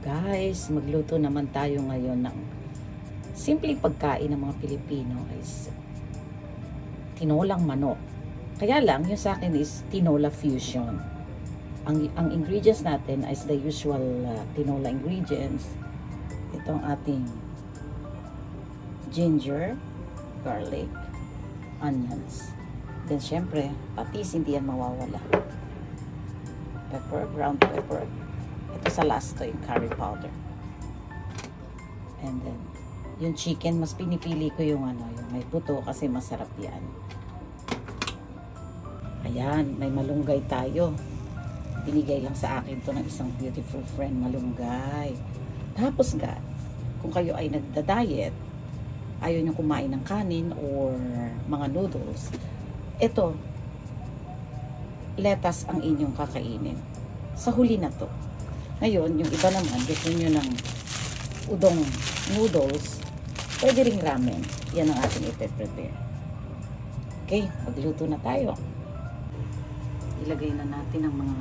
Guys, magluto naman tayo ngayon ng simpleng pagkain ng mga Pilipino is tinolang manok. Kaya lang, yung sa akin is tinola fusion. Ang ingredients natin is the usual tinola ingredients. Itong ating ginger, garlic, onions. Then syempre, patis hindi yan mawawala. Pepper, ground pepper. Ito sa last to yung curry powder. And then, yung chicken, mas pinipili ko yung yung may buto kasi masarap yan. Ayan, may malunggay tayo. Binigay lang sa akin to ng isang beautiful friend, malunggay. Tapos kung kayo ay nagda-diet, ayaw nyo kumain ng kanin or mga noodles, ito, lettuce ang inyong kakainin. Sa huli na to. Ngayon, yung iba naman, gusto nyo ng udong noodles, pwede ring ramen. Yan ang ating ipe-prepare. Okay, magluto na tayo. Ilagay na natin ang mga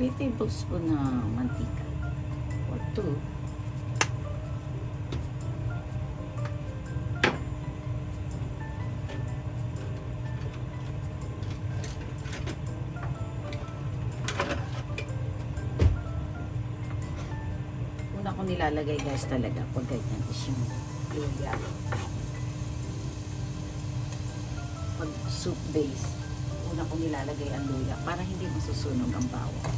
3 tablespoon na mantika. Or 2. Ako nilalagay guys talaga pag ganyan is yung luya. Pag soup base, una ko nilalagay ang luya para hindi masusunog ang bawang.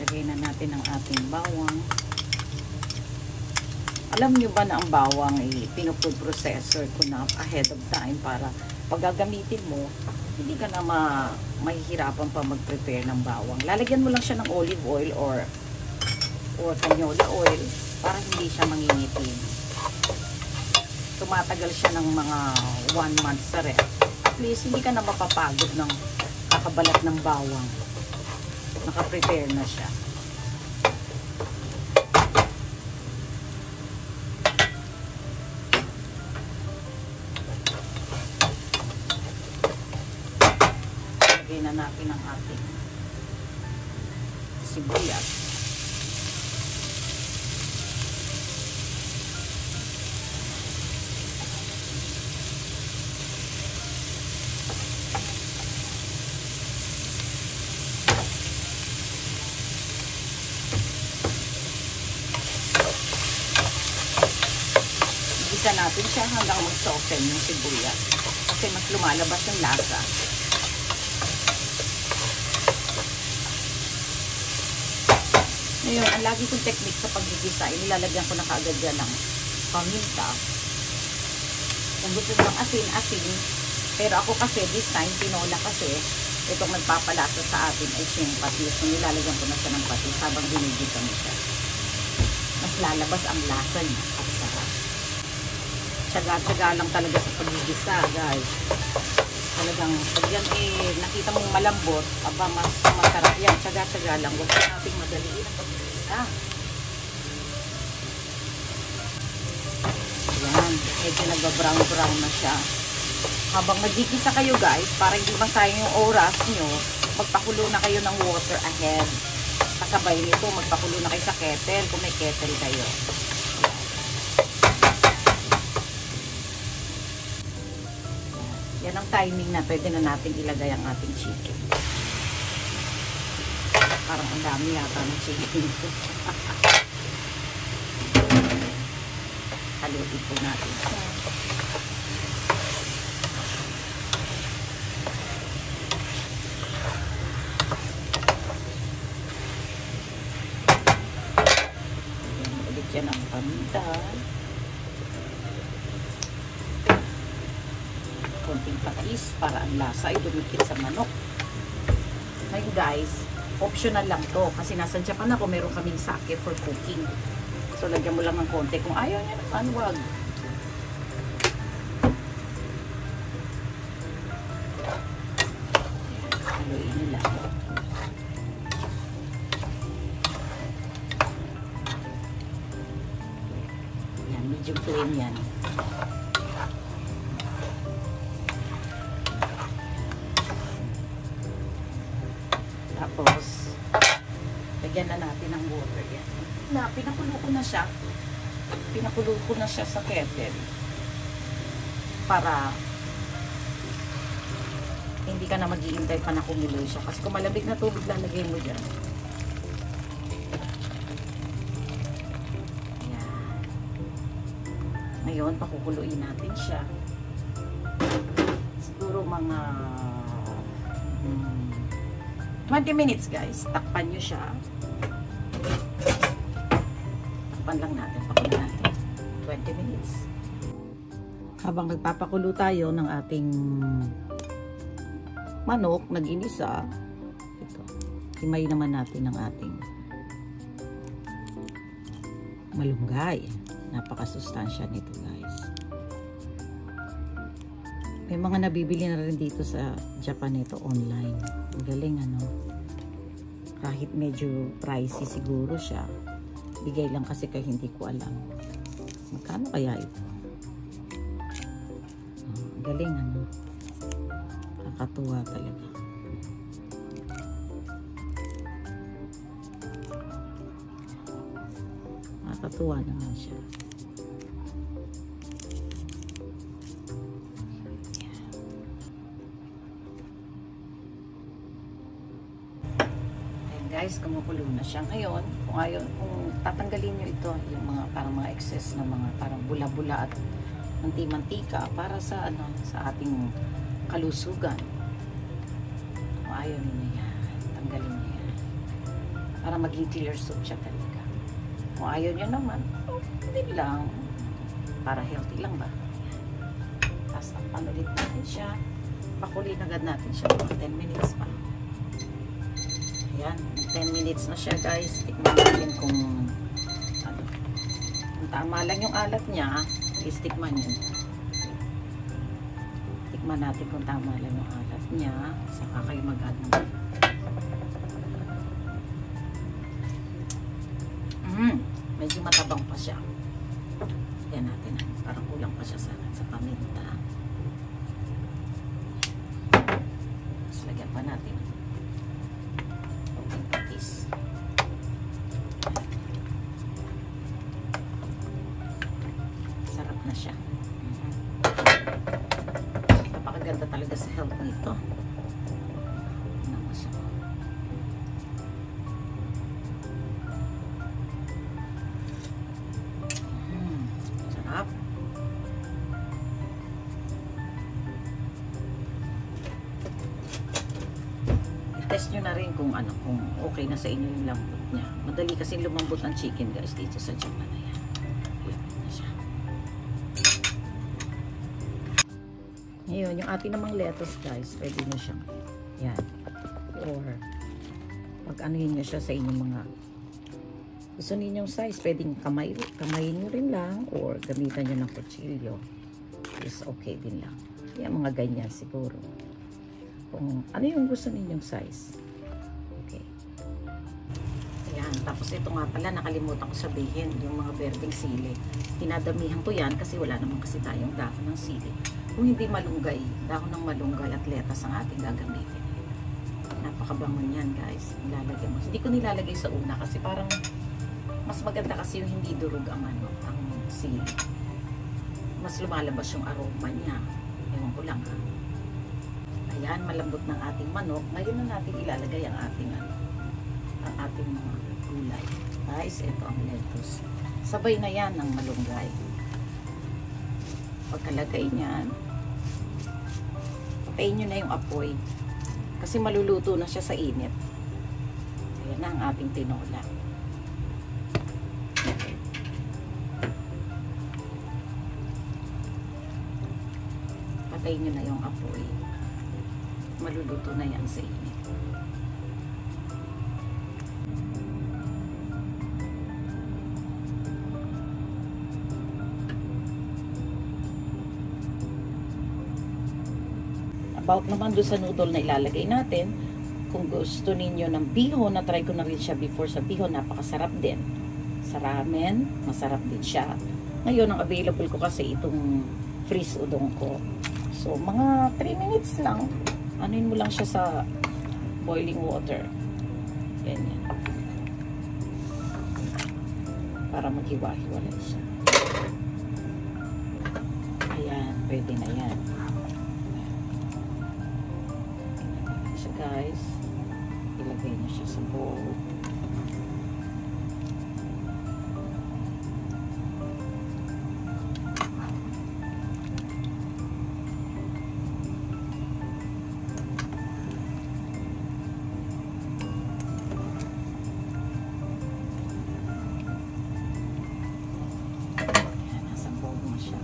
Lagay na natin ang ating bawang. Alam nyo ba na ang bawang ay pinufood processor ko na ahead of time para pag gagamitin mo, hindi ka na mahihirapan pa mag-prepare ng bawang. Lalagyan mo lang siya ng olive oil or canola oil para hindi siya mangingitim. Tumatagal siya ng mga 1 month sa ref. At least, hindi ka na mapapagod ng kakabalat ng bawang. Naka-prepare na siya. Lagay na natin ang ating sibuyas. Igisa natin siya hanggang mag-soften yung sibuyas kasi mas lumalabas yung lasa. Ngayon, ang lagi kong technique sa paggigisa, nilalagyan ko na kaagad yan ng paminta. Kung gusto nyo ng asin. Pero ako kasi, this time, tinola kasi, itong nagpapalasa sa atin ay siyang patis. So, nilalagyan ko na siya ng patis habang binigisa mo siya. Mas lalabas ang lasa niya at sarap. Tsaga-tsaga lang talaga sa paggigisa, guys. Talagang, pag yan nakita mong malambot, aba, mas masarap yan. Tsaga-tsaga lang. Huwag natin madaliin ang paggigisa. Yan, medyo nagba-brown na siya. Habang nagigisa kayo guys, para hindi masayang yung oras nyo, magpakulo na kayo ng water ahead. Kasabay nito, magpakulo na kayo sa kettle kung may kettle kayo. Yan ang timing na pwede na natin ilagay ang ating chicken. Parang ang dami yata ng chicken. Halutin po natin. Ulit yan ang paminta. Konting patis para ang lasa ay dumikit sa manok. Ngayon guys, optional lang to kasi nasa Japan ako, meron kaming sake for cooking. So lagyan mo lang ng konti. Kung ayaw niya naman, wag. Haluin nila. Yan, medium flame yan. pinakulo ko na siya. Pinakulo ko na siya sa kettle. Para hindi ka na mag-iintay pa na kumulo siya. Kasi kung malamig na tubig, lalagay mo dyan. Ayan. Ngayon, pakukuluin natin siya. Siguro mga 20 minutes guys. Takpan nyo siya. Takpan lang natin. Pakulo natin. 20 minutes. Habang nagpapakulo tayo ng ating manok na ginisa, ito, himay naman natin ang ating malunggay. Napakasustansya nito guys. May mga nabibili na rin dito sa Japan ito online. Ang galing ano. Kahit medyo pricey siguro siya. Bigay lang kasi kaya hindi ko alam. Magkano kaya ito? Ang galing ano. Nakakatuwa talaga. Nakakatuwa naman siya. Ayan guys, kumukulo na siya ngayon. Kung tatanggalin nyo ito, yung mga parang mga excess na mga parang bula-bula at manti-mantika para sa ano, sa ating kalusugan. Kung ayaw niyo yan, tanggalin niyo yan. Para maging clear soup siya talaga. Kung ayaw niyo naman, hindi lang. Para healthy lang ba? Tapos takpan ulit natin siya. Pakulin agad natin siya mga 10 minutes pa. Ayan, 10 minutes na siya guys. Tikman natin kung ano. Kung tama lang yung alat niya, please tikman yun. Tikman natin kung tama lang yung alat niya. Saka kayo mag-add naman. Medyo matabang pa siya. Yan natin. Parang kulang pa siya sa paminta. Tapos lagyan pa natin. Konting patis. Sarap na siya. Napakaganda talaga sa health nito. Sarap. I-test nyo na rin kung ano, kung okay na sa inyo yung lambot niya. Madali kasi lumambot ang chicken guys dito sa Japan na yan. Lambot na siya. Ngayon, yung ating namang lettuce guys, pwede nyo siyang yan. Or pag anuhin nyo siya sa inyong mga gusto ninyong size, pwedeng kamayin nyo rin lang or gamitan nyo ng kutsilyo. Is okay din lang. Yan, mga ganyan siguro. Kung ano yung gusto ninyong size. Okay. Ayan. Tapos ito nga pala, nakalimutan ko sabihin, yung mga berdeng sili. Tinadamihan ko yan kasi wala naman kasi tayong dahon ng sili. Kung hindi malunggay, dahon ng malunggay at letas ang ating gagamitin. Napakabango niyan guys. Nilalagay mo. Hindi ko nilalagay sa una kasi parang mas maganda kasi yung hindi durog ang ano, ang sili. Mas lumalabas yung aroma niya. Ewan ko lang ha. Ayan, malambot ng ating manok. Ngayon na natin ilalagay ang ating ano, ang ating mga gulay. Guys, ito ang lettuce. Sabay na yan ng malunggay. Pagkalagay niyan, patayin nyo na yung apoy. Kasi maluluto na siya sa init. Ayan na ang ating tinola. Patayin nyo na yung apoy. Maluluto na yan sa init. About naman doon sa noodle na ilalagay natin, kung gusto ninyo ng bihon, na-try ko na rin siya before sa bihon, napakasarap din. Sa ramen, masarap din siya. Ngayon, ang available ko kasi itong freeze udong ko. So, mga 3 minutes lang. Anuin mo lang siya sa boiling water. Ganyan. para maghiwa-hiwalay siya. Ayan, pwede na yan. Ayan siya guys. Ilagay niyo siya sa bowl.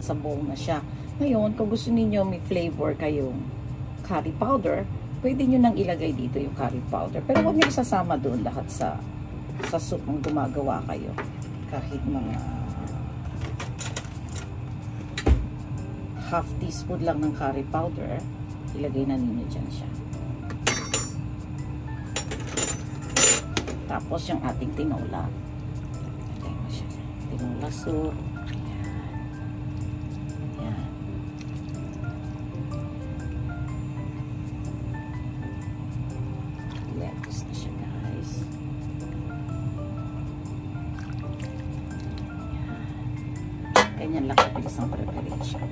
Sa bowl na siya. Ngayon, kung gusto niyo may flavor kayong curry powder, pwede niyo nang ilagay dito yung curry powder. Pero huwag niyo isasama doon lahat sa soup ng gumagawa kayo. Kahit mga half teaspoon lang ng curry powder, ilagay na ninyo dyan siya. Tapos yung ating tinola. Ilagay mo siya. Tinola soup. Lettuce na siya guys. Ayan. Ganyan lang kabilis ang preparation.